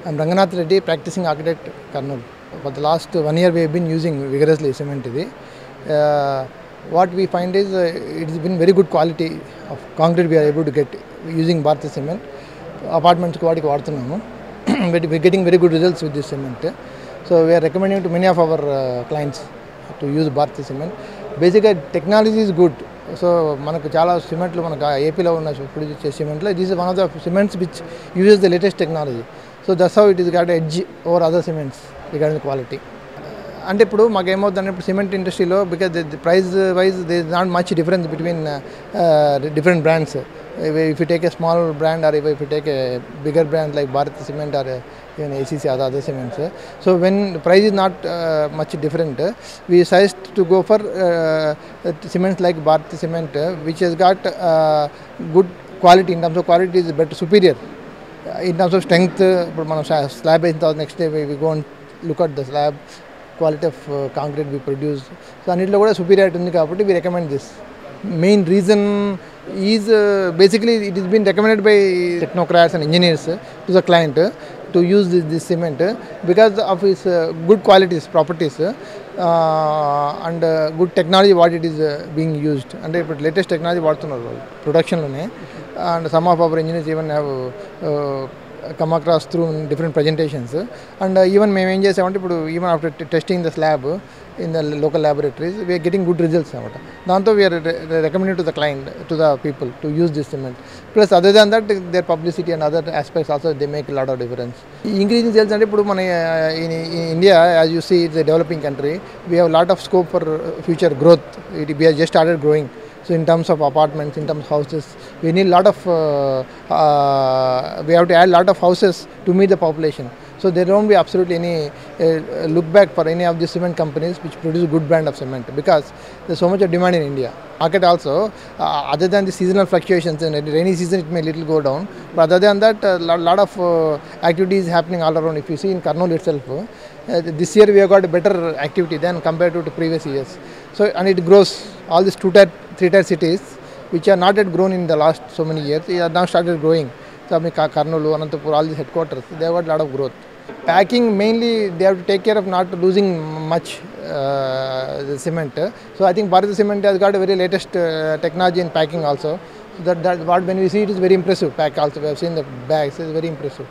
I'm Ranganath Reddy, practicing architect, Kurnool. For the last 1 year, we have been using vigorously cement. What we find is it has been very good quality of concrete we are able to get using Bharati cement. Apartments quality vaడుతున్నాము. We are getting very good results with this cement. So we are recommending to many of our clients to use Bharati cement. Basically, technology is good. So మనకు చాలా సిమెంట్లు మనకు ఏపీలో ఉన్న produce చేసే సిమెంట్లో this is one of the cements which uses the latest technology. So that's how it is got edge over other cements regarding the quality. అంటే ఇప్పుడు మాకు ఏమవుతుందంటే ఇప్పుడు సిమెంట్ ఇండస్ట్రీలో because the price wise they is not much difference between different brands. If you take a small brand or if you take a bigger brand like Bharati Cement or even ACC or other cements, so when the price is not much different, we suggest to go for cements like Bharati Cement, which has got good quality. In terms of quality is better, superior. In terms of strength, slab is next day we go and look at the slab quality of concrete we produce. So anitlo kuda superiority undi kabatti we recommend this. Main reason is basically it has been recommended by technocrats and engineers to the client to use this cement because of its good qualities, properties, and good technology what it is being used. And latest technology vaడుతున్నారు production lone, and some of our engineers even have come across through different presentations. And even మేము ఏం చేసామంటే ఇప్పుడు even after testing the slab in the local laboratories, we are getting good results అనమాట. దాంతో we are recommending to the client, to the people to use this cement. Plus other than that, their publicity and other aspects also they make a lot of difference. Increasing sales అంటే ఇప్పుడు మన in India, as you see, it's a developing country. We have a lot of scope for future growth. We have just started growing. So in terms of apartments, in terms of houses, we need a lot of, we have to add a lot of houses to meet the population. So there won't be absolutely any look back for any of the cement companies which produce good brand of cement because there's so much of demand in India. Market also, other than the seasonal fluctuations, in rainy season it may little go down, but other than that, a lot of activities happening all around. If you see in Kurnool itself, this year we have got a better activity than compared to previous years. So and it grows. All these 2-tier, 3-tier cities which are not yet grown in the last so many years, they are now started growing. So Kurnool, Anantapur, all these headquarters, they have got a lot of growth. Packing mainly they have to take care of not losing much the cement. So I think Bharati Cement has got a very latest technology in packing also. So that what when we see it is very impressive pack also. We have seen the bags, it's very impressive.